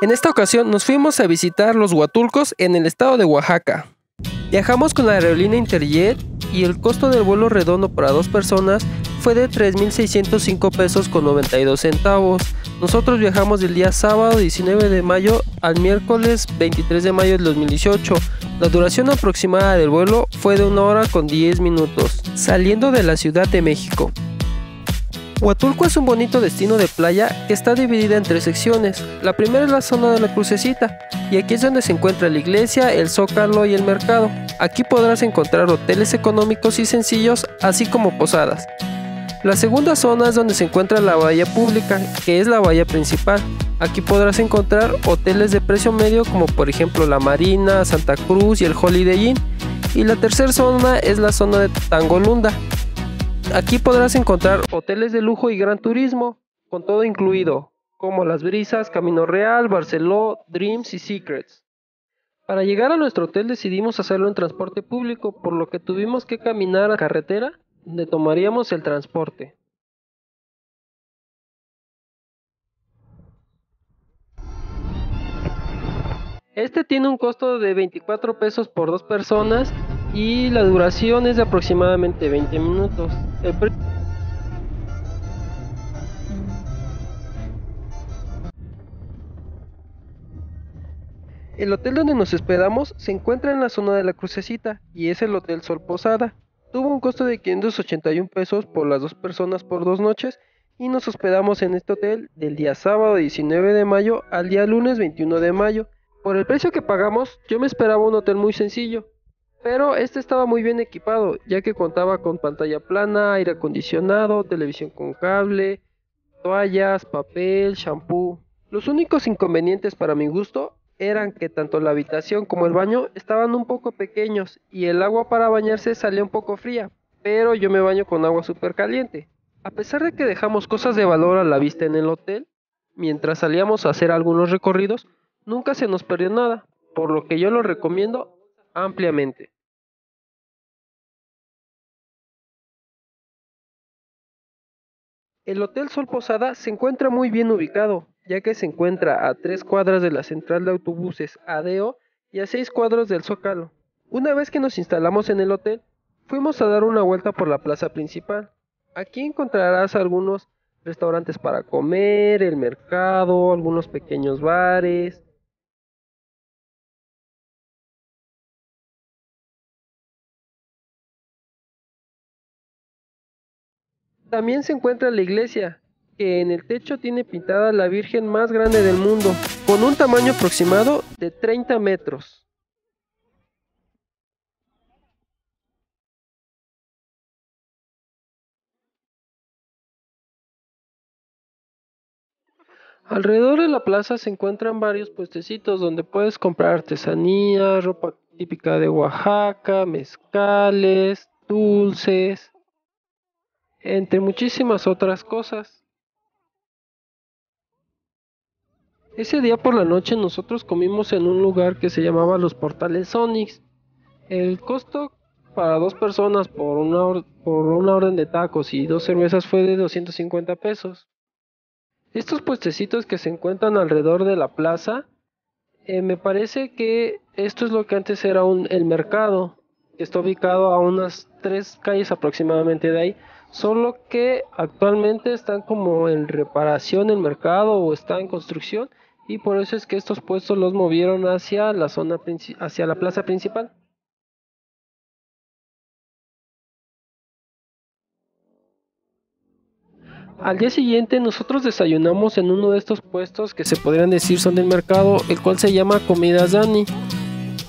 En esta ocasión nos fuimos a visitar los Huatulcos en el estado de Oaxaca. Viajamos con la aerolínea Interjet y el costo del vuelo redondo para 2 personas fue de 3,605 pesos con 92 centavos. Nosotros viajamos del día sábado 19 de mayo al miércoles 23 de mayo del 2018. La duración aproximada del vuelo fue de 1 hora con 10 minutos, saliendo de la Ciudad de México. Huatulco es un bonito destino de playa que está dividida en 3 secciones. La primera es la zona de la Crucecita, y aquí es donde se encuentra la iglesia, el zócalo y el mercado. Aquí podrás encontrar hoteles económicos y sencillos, así como posadas. La segunda zona es donde se encuentra la bahía pública, que es la bahía principal. Aquí podrás encontrar hoteles de precio medio como por ejemplo la Marina, Santa Cruz y el Holiday Inn. Y la tercera zona es la zona de Tangolunda. Aquí podrás encontrar hoteles de lujo y gran turismo, con todo incluido, como Las Brisas, Camino Real, Barceló, Dreams y Secrets. Para llegar a nuestro hotel decidimos hacerlo en transporte público, por lo que tuvimos que caminar a carretera, donde tomaríamos el transporte. Este tiene un costo de 24 pesos por 2 personas y la duración es de aproximadamente 20 minutos. El hotel donde nos hospedamos se encuentra en la zona de la Crucecita y es el Hotel Sol Posada. Tuvo un costo de 581 pesos por las 2 personas por 2 noches y nos hospedamos en este hotel del día sábado 19 de mayo al día lunes 21 de mayo. Por el precio que pagamos, yo me esperaba un hotel muy sencillo, pero este estaba muy bien equipado, ya que contaba con pantalla plana, aire acondicionado, televisión con cable, toallas, papel, shampoo. Los únicos inconvenientes para mi gusto eran que tanto la habitación como el baño estaban un poco pequeños y el agua para bañarse salía un poco fría, pero yo me baño con agua súper caliente. A pesar de que dejamos cosas de valor a la vista en el hotel, mientras salíamos a hacer algunos recorridos, nunca se nos perdió nada, por lo que yo lo recomiendo ampliamente. El Hotel Sol Posada se encuentra muy bien ubicado, ya que se encuentra a 3 cuadras de la central de autobuses ADO y a 6 cuadras del Zócalo. Una vez que nos instalamos en el hotel, fuimos a dar una vuelta por la plaza principal. Aquí encontrarás algunos restaurantes para comer, el mercado, algunos pequeños bares. También se encuentra la iglesia, que en el techo tiene pintada la Virgen más grande del mundo, con un tamaño aproximado de 30 metros. Alrededor de la plaza se encuentran varios puestecitos donde puedes comprar artesanía, ropa típica de Oaxaca, mezcales, dulces, entre muchísimas otras cosas. Ese día por la noche nosotros comimos en un lugar que se llamaba Los Portales Onyx. El costo para 2 personas por una orden de tacos y 2 cervezas fue de 250 pesos. Estos puestecitos que se encuentran alrededor de la plaza, me parece que esto es lo que antes era el mercado, que está ubicado a unas 3 calles aproximadamente de ahí, solo que actualmente están como en reparación el mercado o está en construcción y por eso es que estos puestos los movieron hacia la hacia la plaza principal. Al día siguiente nosotros desayunamos en uno de estos puestos que se podrían decir son del mercado, el cual se llama Comidas Dani.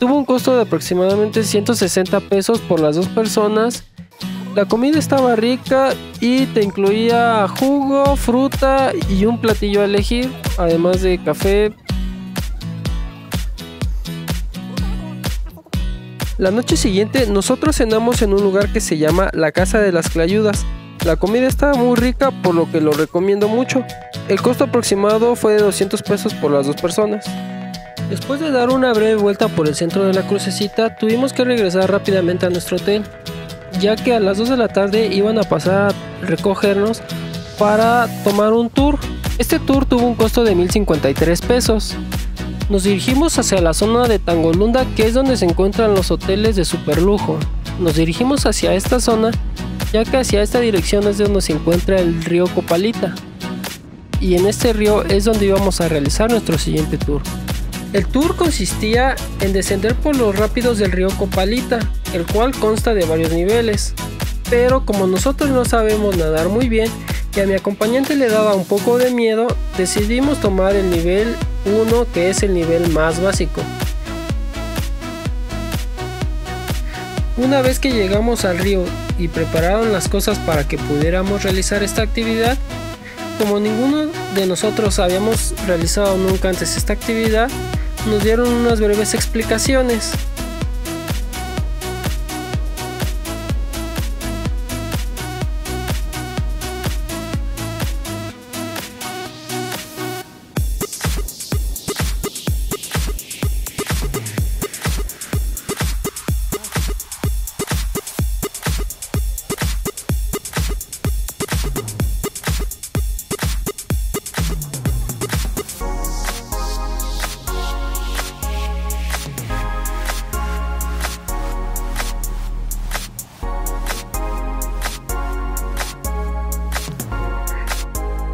Tuvo un costo de aproximadamente 160 pesos por las 2 personas. La comida estaba rica y te incluía jugo, fruta y un platillo a elegir, además de café. La noche siguiente nosotros cenamos en un lugar que se llama La Casa de las Clayudas. La comida estaba muy rica, por lo que lo recomiendo mucho. El costo aproximado fue de 200 pesos por las 2 personas. Después de dar una breve vuelta por el centro de la Crucecita, tuvimos que regresar rápidamente a nuestro hotel, ya que a las 2 de la tarde iban a pasar a recogernos para tomar un tour. Este tour tuvo un costo de 1,053 pesos. Nos dirigimos hacia la zona de Tangolunda, que es donde se encuentran los hoteles de superlujo. Nos dirigimos hacia esta zona, ya que hacia esta dirección es donde se encuentra el río Copalita. Y en este río es donde íbamos a realizar nuestro siguiente tour. El tour consistía en descender por los rápidos del río Copalita, el cual consta de varios niveles. Pero como nosotros no sabemos nadar muy bien y a mi acompañante le daba un poco de miedo, decidimos tomar el nivel 1, que es el nivel más básico. Una vez que llegamos al río y prepararon las cosas para que pudiéramos realizar esta actividad, como ninguno de nosotros habíamos realizado nunca antes esta actividad, nos dieron unas breves explicaciones.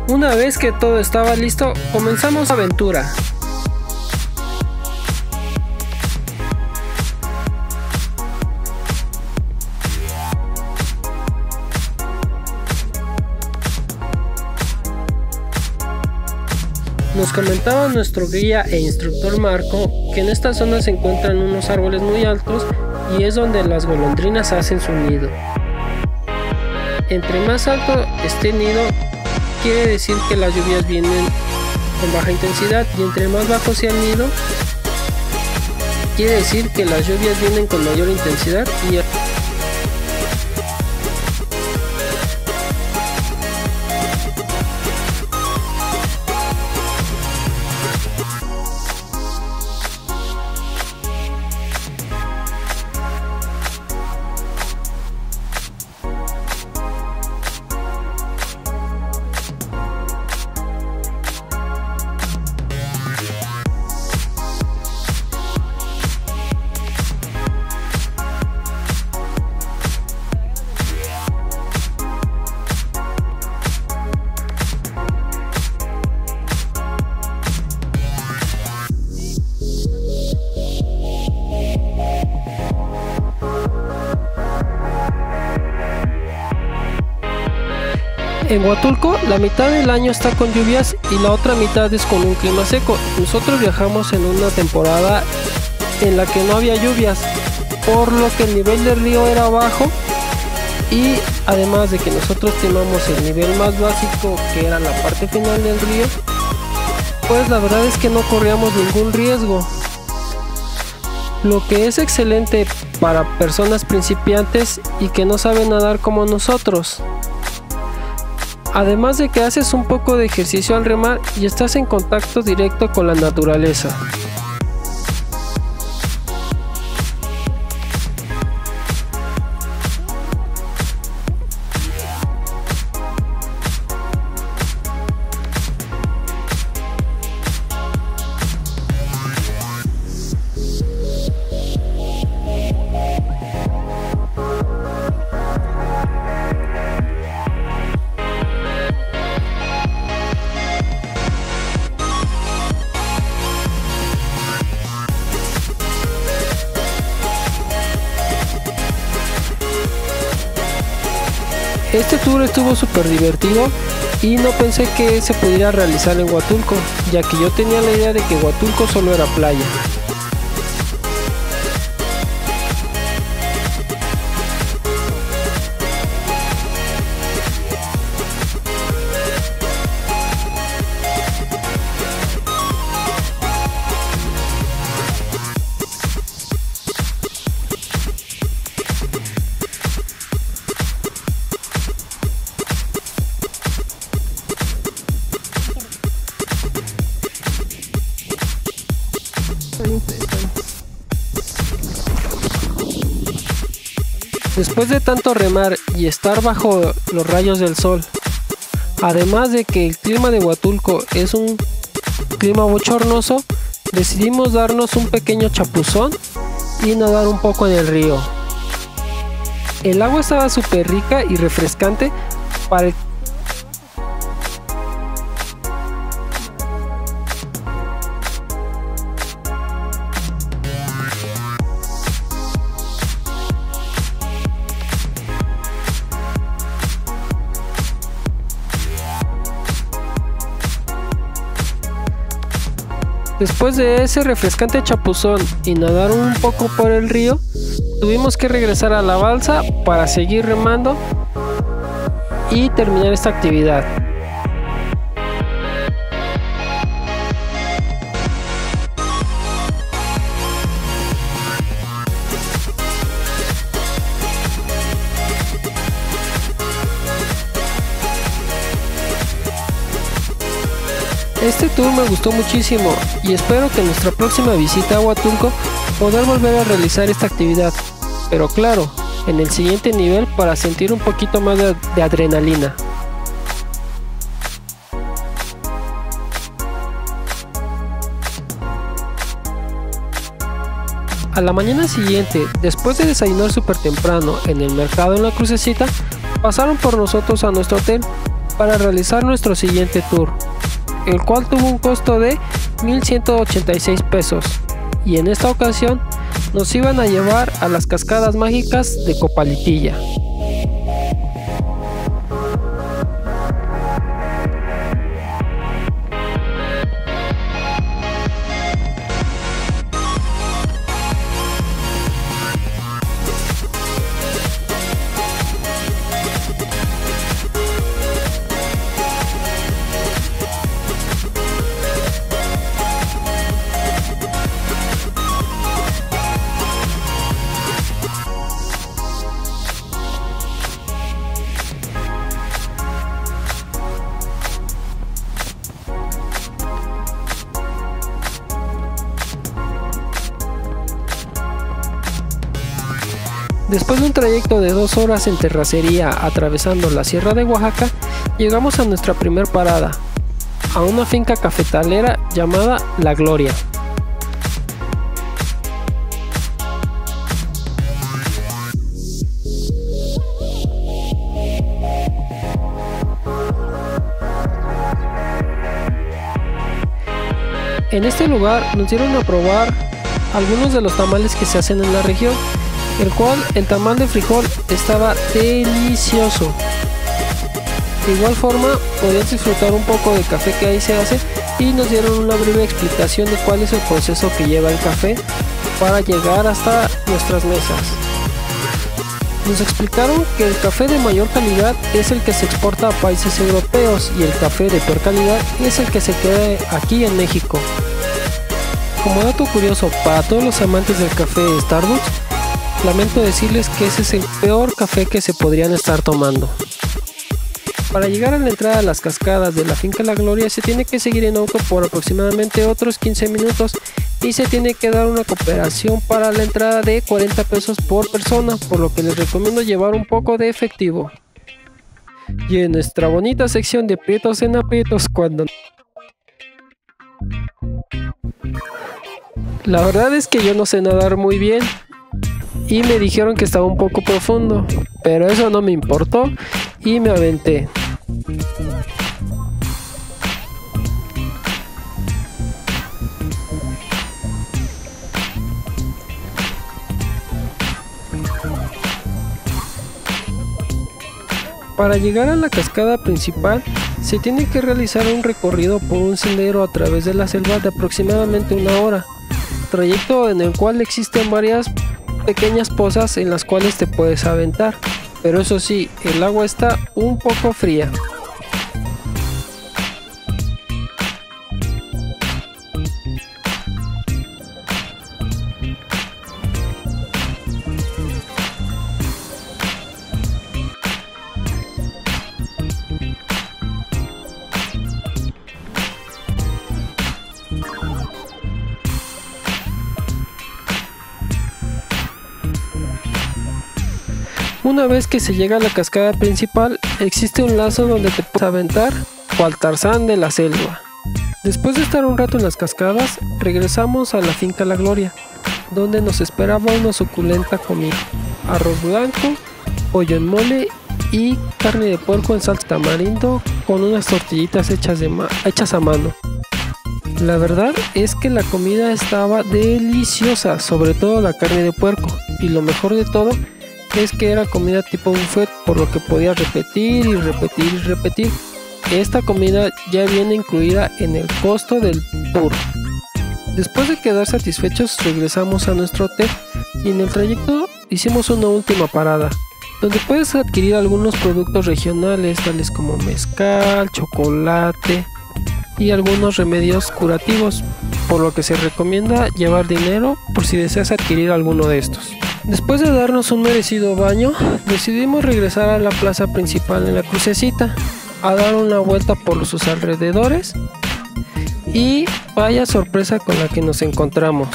Una vez que todo estaba listo, comenzamos la aventura. Nos comentaba nuestro guía e instructor Marco que en esta zona se encuentran unos árboles muy altos y es donde las golondrinas hacen su nido. Entre más alto esté el nido, quiere decir que las lluvias vienen con baja intensidad, y entre más bajo sea el nido, quiere decir que las lluvias vienen con mayor intensidad y en Huatulco, la mitad del año está con lluvias y la otra mitad es con un clima seco. Nosotros viajamos en una temporada en la que no había lluvias, por lo que el nivel del río era bajo, y además de que nosotros tomamos el nivel más básico, que era la parte final del río, pues la verdad es que no corríamos ningún riesgo, lo que es excelente para personas principiantes y que no saben nadar como nosotros. Además de que haces un poco de ejercicio al remar y estás en contacto directo con la naturaleza. Este tour estuvo súper divertido y no pensé que se pudiera realizar en Huatulco, ya que yo tenía la idea de que Huatulco solo era playa. Después de tanto remar y estar bajo los rayos del sol, además de que el clima de Huatulco es un clima bochornoso, decidimos darnos un pequeño chapuzón y nadar un poco en el río. El agua estaba súper rica y refrescante para el Después de ese refrescante chapuzón y nadar un poco por el río, tuvimos que regresar a la balsa para seguir remando y terminar esta actividad. Este tour me gustó muchísimo y espero que en nuestra próxima visita a Huatulco poder volver a realizar esta actividad, pero claro, en el siguiente nivel para sentir un poquito más de adrenalina. A la mañana siguiente, después de desayunar súper temprano en el mercado en la Crucecita, pasaron por nosotros a nuestro hotel para realizar nuestro siguiente tour, el cual tuvo un costo de 1,186 pesos, y en esta ocasión nos iban a llevar a las cascadas mágicas de Copalitilla. Después de un trayecto de 2 horas en terracería atravesando la Sierra de Oaxaca, llegamos a nuestra primer parada, a una finca cafetalera llamada La Gloria. En este lugar nos dieron a probar algunos de los tamales que se hacen en la región, el cual el tamal de frijol estaba delicioso. De igual forma podías disfrutar un poco del café que ahí se hace y nos dieron una breve explicación de cuál es el proceso que lleva el café para llegar hasta nuestras mesas. Nos explicaron que el café de mayor calidad es el que se exporta a países europeos y el café de peor calidad es el que se queda aquí en México. Como dato curioso para todos los amantes del café Starbucks, lamento decirles que ese es el peor café que se podrían estar tomando. Para llegar a la entrada a las cascadas de la finca La Gloria se tiene que seguir en auto por aproximadamente otros 15 minutos y se tiene que dar una cooperación para la entrada de 40 pesos por persona, por lo que les recomiendo llevar un poco de efectivo. Y en nuestra bonita sección de prietos en aprietos, cuando... La verdad es que yo no sé nadar muy bien y me dijeron que estaba un poco profundo, pero eso no me importó y me aventé. Para llegar a la cascada principal se tiene que realizar un recorrido por un sendero a través de la selva de aproximadamente 1 hora, trayecto en el cual existen varias pequeñas pozas en las cuales te puedes aventar, pero eso sí, el agua está un poco fría. Una vez que se llega a la cascada principal, existe un lazo donde te puedes aventar, cual Tarzán de la selva. Después de estar un rato en las cascadas, regresamos a la finca La Gloria, donde nos esperaba una suculenta comida: arroz blanco, pollo en mole y carne de puerco en salsa tamarindo con unas tortillitas hechas a mano. La verdad es que la comida estaba deliciosa, sobre todo la carne de puerco, y lo mejor de todo es que era comida tipo buffet, por lo que podías repetir y repetir y repetir. Esta comida ya viene incluida en el costo del tour. Después de quedar satisfechos, regresamos a nuestro hotel y en el trayecto hicimos una última parada, donde puedes adquirir algunos productos regionales tales como mezcal, chocolate y algunos remedios curativos, por lo que se recomienda llevar dinero por si deseas adquirir alguno de estos. Después de darnos un merecido baño, decidimos regresar a la plaza principal en la crucecita, a dar una vuelta por sus alrededores, y vaya sorpresa con la que nos encontramos: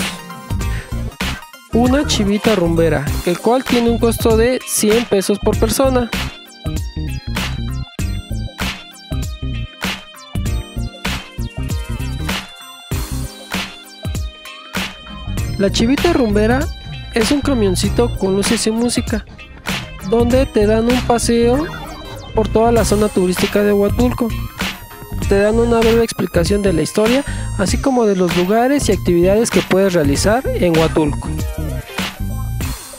una chivita rumbera, el cual tiene un costo de 100 pesos por persona. La chivita rumbera es un camioncito con luces y música, donde te dan un paseo por toda la zona turística de Huatulco. Te dan una breve explicación de la historia, así como de los lugares y actividades que puedes realizar en Huatulco.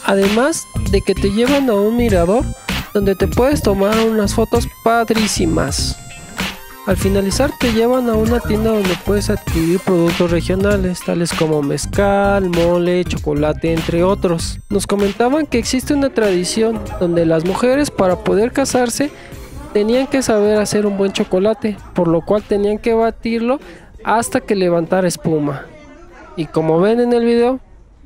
Además de que te llevan a un mirador donde te puedes tomar unas fotos padrísimas. Al finalizar te llevan a una tienda donde puedes adquirir productos regionales tales como mezcal, mole, chocolate, entre otros. Nos comentaban que existe una tradición donde las mujeres, para poder casarse, tenían que saber hacer un buen chocolate, por lo cual tenían que batirlo hasta que levantara espuma. Y como ven en el video,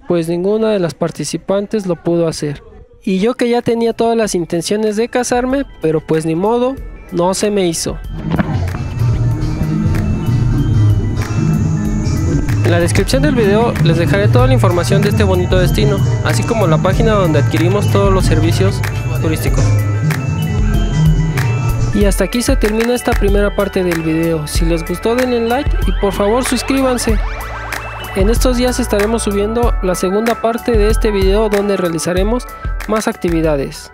pues ninguna de las participantes lo pudo hacer. Y yo, que ya tenía todas las intenciones de casarme, pero pues ni modo, no se me hizo. En la descripción del video les dejaré toda la información de este bonito destino, así como la página donde adquirimos todos los servicios turísticos. Y hasta aquí se termina esta primera parte del video. Si les gustó, denle like y por favor suscríbanse. En estos días estaremos subiendo la segunda parte de este video, donde realizaremos más actividades.